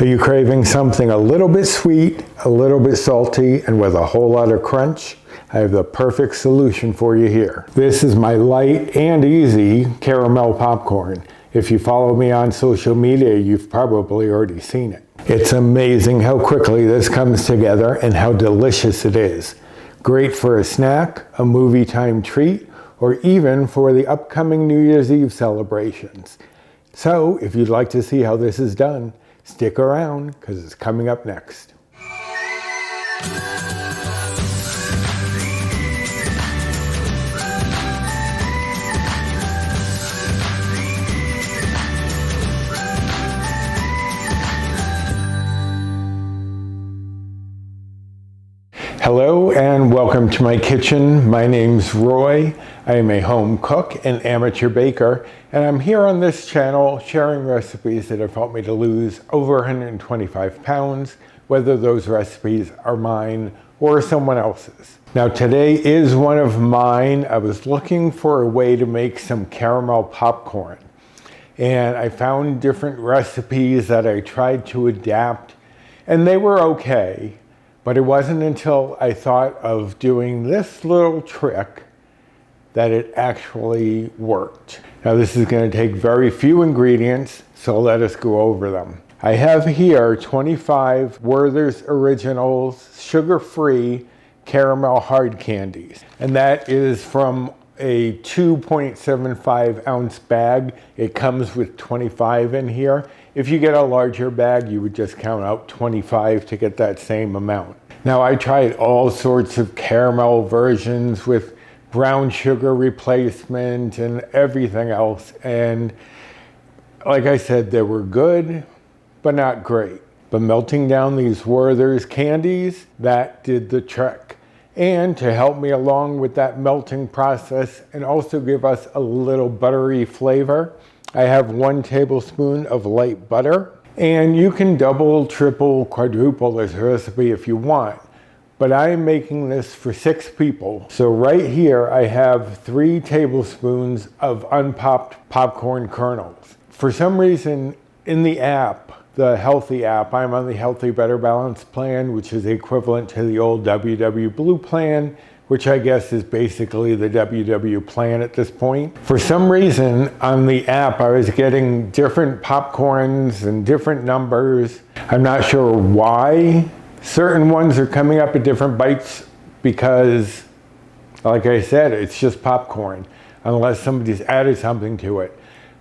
Are you craving something a little bit sweet, a little bit salty, and with a whole lot of crunch? I have the perfect solution for you here. This is my light and easy caramel popcorn. If you follow me on social media, you've probably already seen it. It's amazing how quickly this comes together and how delicious it is. Great for a snack, a movie time treat, or even for the upcoming New Year's Eve celebrations. So if you'd like to see how this is done, stick around because it's coming up next. Hello and welcome to my kitchen. My name's Roy. I am a home cook and amateur baker, and I'm here on this channel sharing recipes that have helped me to lose over 125 pounds, whether those recipes are mine or someone else's. Now today is one of mine. I was looking for a way to make some caramel popcorn, and I found different recipes that I tried to adapt, and they were okay. But it wasn't until I thought of doing this little trick that it actually worked. Now this is going to take very few ingredients, so let us go over them. I have here 25 Werther's Originals sugar-free caramel hard candies. And that is from a 2.75 ounce bag. It comes with 25 in here. If you get a larger bag, you would just count out 25 to get that same amount. Now I tried all sorts of caramel versions with brown sugar replacement and everything else. And like I said, they were good, but not great. But melting down these Werther's candies, that did the trick. And to help me along with that melting process and also give us a little buttery flavor, I have 1 tablespoon of light butter. And you can double, triple, quadruple this recipe if you want. But I'm making this for 6 people. So right here I have 3 tablespoons of unpopped popcorn kernels. For some reason in the app, the healthy app, I'm on the Healthy Better Balanced plan, which is equivalent to the old WW Blue plan, which I guess is basically the WW plan at this point. For some reason on the app, I was getting different popcorns and different numbers. I'm not sure why certain ones are coming up at different bites because, like I said, it's just popcorn, unless somebody's added something to it.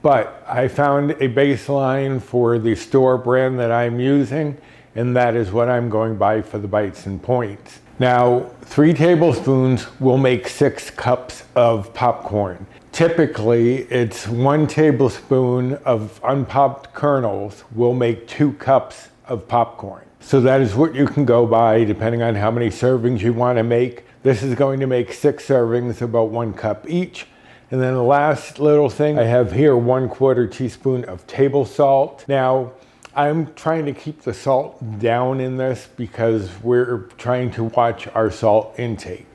But I found a baseline for the store brand that I'm using, and that is what I'm going by for the bites and points. Now, 3 tablespoons will make 6 cups of popcorn. Typically, it's 1 tablespoon of unpopped kernels will make 2 cups of popcorn. So that is what you can go by depending on how many servings you want to make. This is going to make 6 servings, about 1 cup each. And then the last little thing, I have here 1/4 teaspoon of table salt. Now, I'm trying to keep the salt down in this because we're trying to watch our salt intake.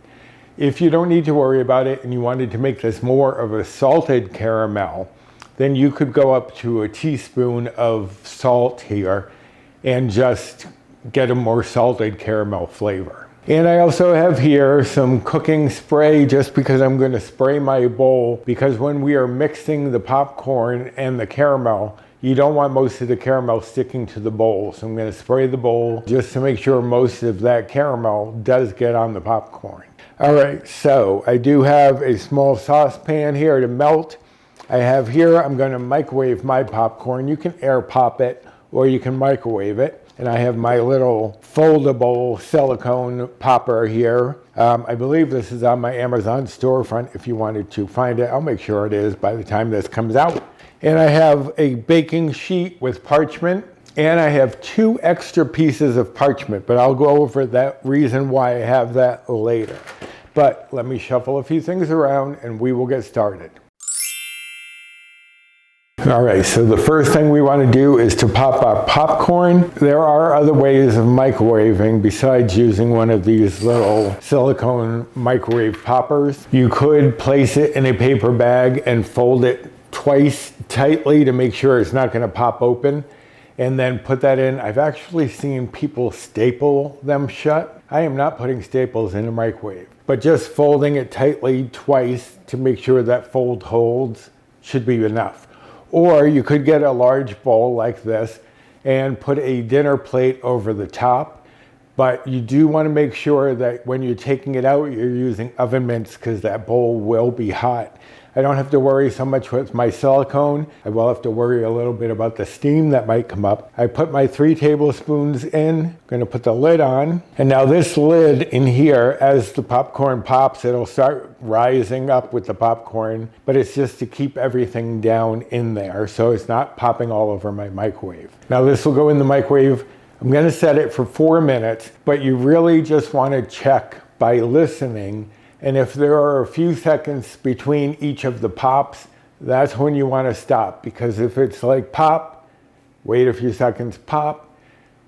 If you don't need to worry about it and you wanted to make this more of a salted caramel, then you could go up to a teaspoon of salt here and just get a more salted caramel flavor. And I also have here some cooking spray just because I'm going to spray my bowl, because when we are mixing the popcorn and the caramel, you don't want most of the caramel sticking to the bowl. So I'm going to spray the bowl just to make sure most of that caramel does get on the popcorn. All right, so I do have a small saucepan here to melt. I have here, I'm going to microwave my popcorn. You can air pop it or you can microwave it. And I have my little foldable silicone popper here. I believe this is on my Amazon storefront if you wanted to find it. I'll make sure it is by the time this comes out. And I have a baking sheet with parchment, and I have 2 extra pieces of parchment, but I'll go over that reason why I have that later. But let me shuffle a few things around and we will get started. All right, so the first thing we want to do is to pop our popcorn. There are other ways of microwaving besides using one of these little silicone microwave poppers. You could place it in a paper bag and fold it twice tightly to make sure it's not going to pop open. and then put that in. I've actually seen people staple them shut. I am not putting staples in a microwave, but just folding it tightly twice to make sure that fold holds should be enough. Or you could get a large bowl like this and put a dinner plate over the top. But you do want to make sure that when you're taking it out, you're using oven mitts because that bowl will be hot. I don't have to worry so much with my silicone. I will have to worry a little bit about the steam that might come up. I put my 3 tablespoons in, I'm going to put the lid on. And now this lid in here, as the popcorn pops, it'll start rising up with the popcorn, but it's just to keep everything down in there so it's not popping all over my microwave. Now this will go in the microwave. I'm going to set it for 4 minutes, but you really just want to check by listening. And if there are a few seconds between each of the pops, that's when you want to stop. Because if it's like pop, wait a few seconds, pop,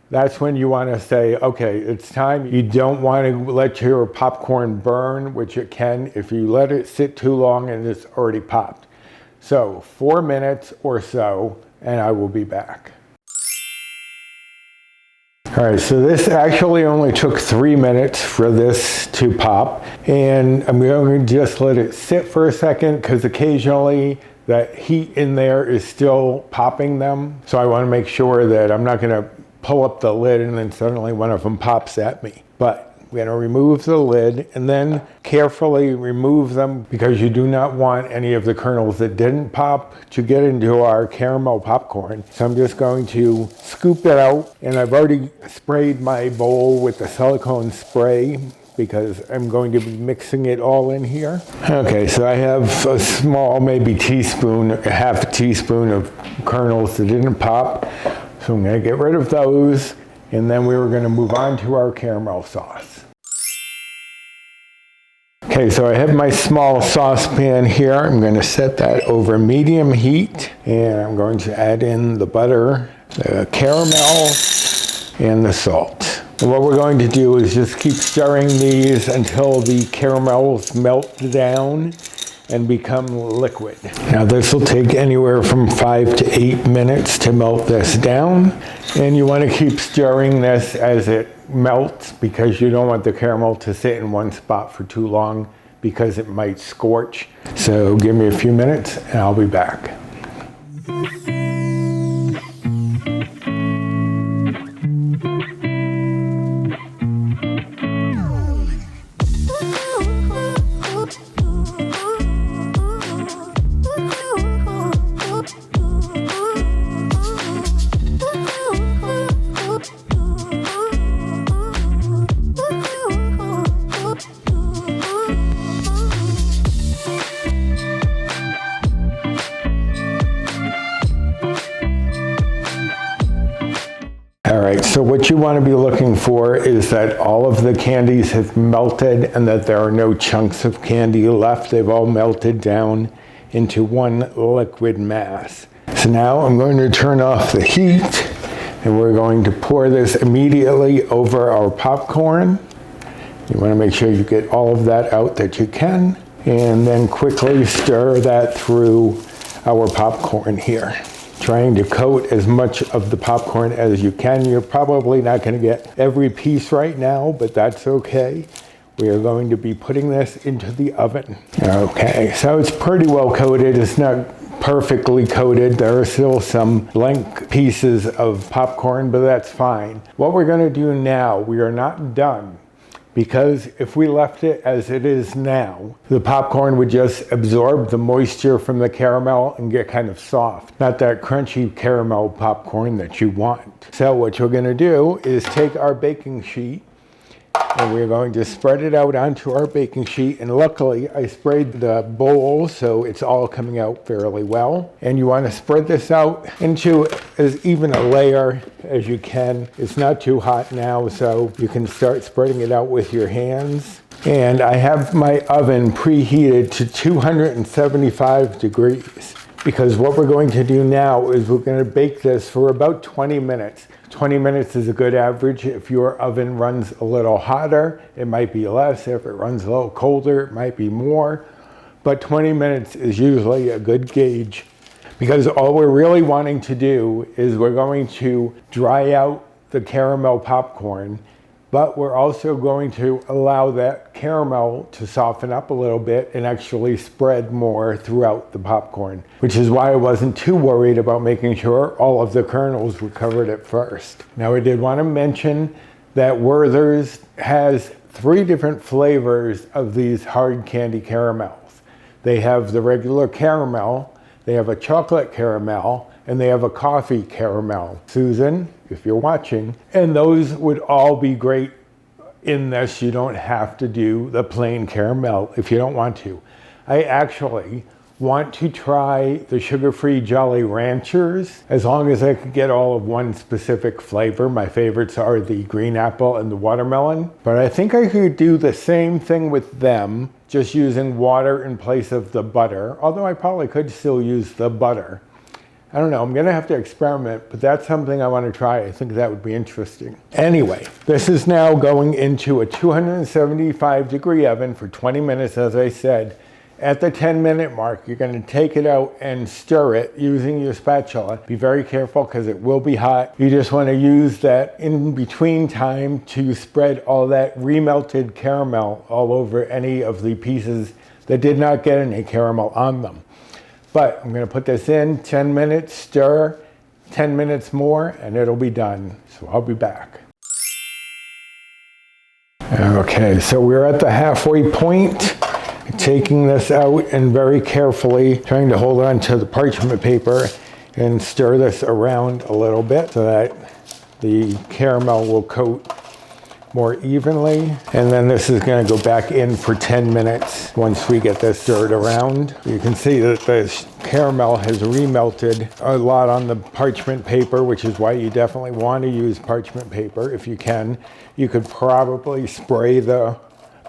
that's when you want to say, okay, it's time. You don't want to let your popcorn burn, which it can if you let it sit too long and it's already popped. So 4 minutes or so, and I will be back. All right, so this actually only took 3 minutes for this to pop, and I'm going to just let it sit for a second because occasionally that heat in there is still popping them. So I want to make sure that I'm not going to pull up the lid and then suddenly one of them pops at me. But we're going to remove the lid and then carefully remove them because you do not want any of the kernels that didn't pop to get into our caramel popcorn. So I'm just going to scoop it out, and I've already sprayed my bowl with the silicone spray because I'm going to be mixing it all in here. Okay, so I have a small, maybe teaspoon, half a teaspoon of kernels that didn't pop. So I'm going to get rid of those, and then we were going to move on to our caramel sauce. Okay, so I have my small saucepan here. I'm going to set that over medium heat, and I'm going to add in the butter, the caramel, and the salt. And what we're going to do is just keep stirring these until the caramels melt down and become liquid. Now this will take anywhere from 5 to 8 minutes to melt this down, and you want to keep stirring this as it melts because you don't want the caramel to sit in one spot for too long because it might scorch. So give me a few minutes and I'll be back. All right, so what you want to be looking for is that all of the candies have melted and that there are no chunks of candy left. They've all melted down into one liquid mass. So now I'm going to turn off the heat, and we're going to pour this immediately over our popcorn. You want to make sure you get all of that out that you can, and then quickly stir that through our popcorn here, trying to coat as much of the popcorn as you can. You're probably not going to get every piece right now, but that's okay. We are going to be putting this into the oven. Okay, so it's pretty well coated. It's not perfectly coated. There are still some blank pieces of popcorn, but that's fine. What we're going to do now, we are not done, because if we left it as it is now, the popcorn would just absorb the moisture from the caramel and get kind of soft. Not that crunchy caramel popcorn that you want. So what you're going to do is take our baking sheet, and we're going to spread it out onto our baking sheet. And luckily, I sprayed the bowl, so it's all coming out fairly well. And you want to spread this out into as even a layer as you can. It's not too hot now, so you can start spreading it out with your hands. And I have my oven preheated to 275 degrees. Because what we're going to do now is we're going to bake this for about 20 minutes. 20 minutes is a good average. If your oven runs a little hotter, it might be less. If it runs a little colder, it might be more. But 20 minutes is usually a good gauge, because all we're really wanting to do is we're going to dry out the caramel popcorn, but we're also going to allow that caramel to soften up a little bit and actually spread more throughout the popcorn, which is why I wasn't too worried about making sure all of the kernels were covered at first. Now, I did want to mention that Werther's has 3 different flavors of these hard candy caramels. They have the regular caramel, they have a chocolate caramel, and they have a coffee caramel. Susan, if you're watching, and those would all be great in this. You don't have to do the plain caramel if you don't want to. I actually want to try the sugar-free Jolly Ranchers, as long as I could get all of one specific flavor. My favorites are the green apple and the watermelon, but I think I could do the same thing with them, just using water in place of the butter, although I probably could still use the butter. I don't know, I'm gonna have to experiment, but that's something I want to try. I think that would be interesting. Anyway, this is now going into a 275-degree oven for 20 minutes, as I said. At the 10-minute mark, you're going to take it out and stir it using your spatula. Be very careful because it will be hot. You just want to use that in between time to spread all that remelted caramel all over any of the pieces that did not get any caramel on them. But I'm going to put this in, 10 minutes, stir, 10 minutes more, and it'll be done. So I'll be back. Okay, so we're at the halfway point. Taking this out and very carefully trying to hold on to the parchment paper and stir this around a little bit so that the caramel will coat more evenly. And then this is going to go back in for 10 minutes once we get this stirred around. You can see that the caramel has remelted a lot on the parchment paper, which is why you definitely want to use parchment paper if you can. You could probably spray the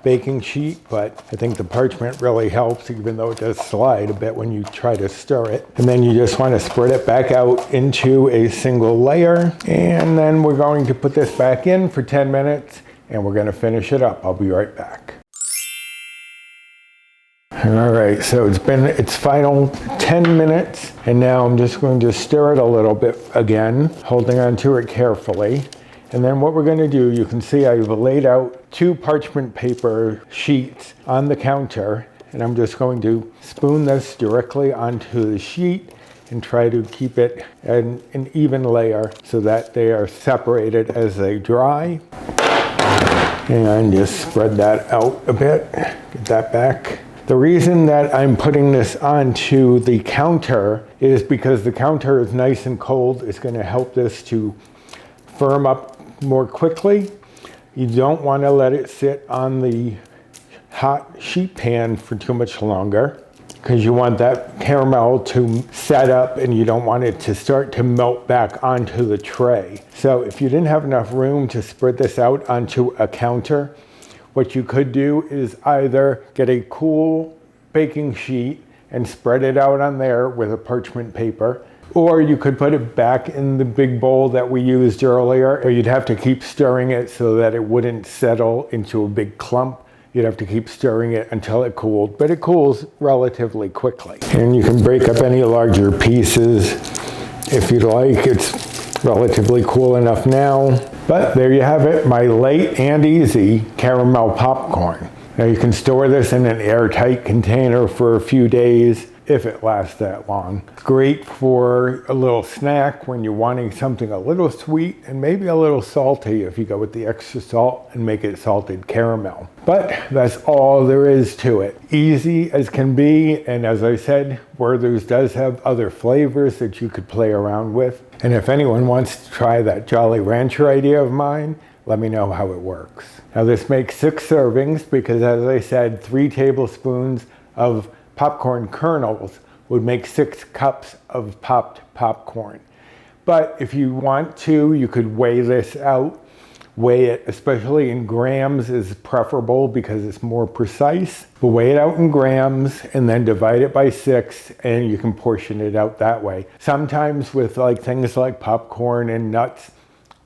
baking sheet, but I think the parchment really helps, even though it does slide a bit when you try to stir it. And then you just want to spread it back out into a single layer. And then we're going to put this back in for 10 minutes and we're going to finish it up. I'll be right back. All right, so it's been its final 10 minutes and now I'm just going to stir it a little bit again, holding on to it carefully. And then what we're going to do, you can see I've laid out 2 parchment paper sheets on the counter, and I'm just going to spoon this directly onto the sheet and try to keep it an even layer so that they are separated as they dry. And just spread that out a bit, get that back. The reason that I'm putting this onto the counter is because the counter is nice and cold. It's going to help this to firm up more quickly. You don't want to let it sit on the hot sheet pan for too much longer because you want that caramel to set up and you don't want it to start to melt back onto the tray. So if you didn't have enough room to spread this out onto a counter, what you could do is either get a cool baking sheet and spread it out on there with a parchment paper, or you could put it back in the big bowl that we used earlier, or you'd have to keep stirring it so that it wouldn't settle into a big clump. You'd have to keep stirring it until it cooled, but it cools relatively quickly. And you can break up any larger pieces if you'd like. It's relatively cool enough now. But there you have it, my late and easy caramel popcorn. Now you can store this in an airtight container for a few days if it lasts that long. Great for a little snack when you're wanting something a little sweet and maybe a little salty if you go with the extra salt and make it salted caramel. But that's all there is to it. Easy as can be, and as I said, Werther's does have other flavors that you could play around with. And if anyone wants to try that Jolly Rancher idea of mine, let me know how it works. Now this makes 6 servings because, as I said, 3 tablespoons of popcorn kernels would make 6 cups of popped popcorn. But if you want to, you could weigh this out. Weigh it, especially in grams, is preferable because it's more precise. But weigh it out in grams and then divide it by 6 and you can portion it out that way. Sometimes with things like popcorn and nuts,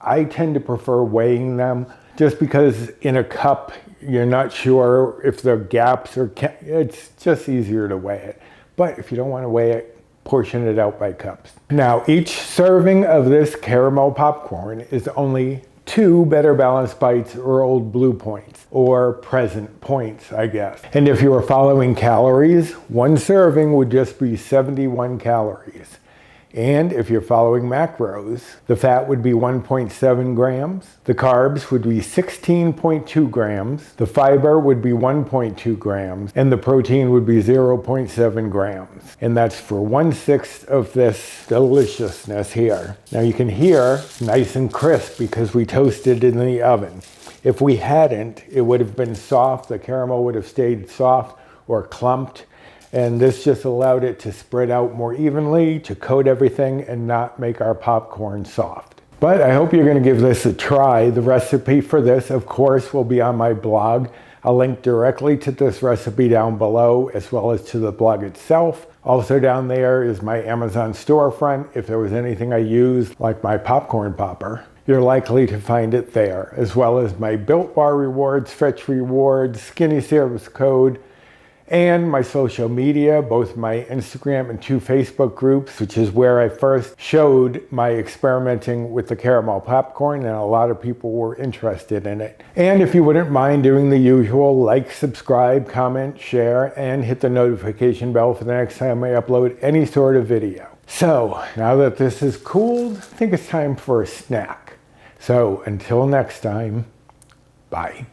I tend to prefer weighing them just because in a cup you're not sure if there are gaps or it's just easier to weigh it. But if you don't want to weigh it, portion it out by cups. Now, each serving of this caramel popcorn is only 2 Better Balanced Bites or Old Blue points, or present points, I guess. And if you were following calories, 1 serving would just be 71 calories. And if you're following macros, the fat would be 1.7 grams, the carbs would be 16.2 grams, the fiber would be 1.2 grams, and the protein would be 0.7 grams. And that's for 1/6 of this deliciousness here. Now you can hear it's nice and crisp because we toasted in the oven. If we hadn't, it would have been soft, the caramel would have stayed soft or clumped. And this just allowed it to spread out more evenly, to coat everything and not make our popcorn soft. But I hope you're going to give this a try. The recipe for this, of course, will be on my blog. I'll link directly to this recipe down below, as well as to the blog itself. Also down there is my Amazon storefront. If there was anything I used, like my popcorn popper, you're likely to find it there, as well as my Built Bar rewards, Fetch rewards, Skinny Service code, and my social media, both my Instagram and 2 Facebook groups, which is where I first showed my experimenting with the caramel popcorn, and a lot of people were interested in it. And if you wouldn't mind doing the usual, like, subscribe, comment, share, and hit the notification bell for the next time I upload any sort of video. So, now that this is cooled, I think it's time for a snack. So, until next time, bye.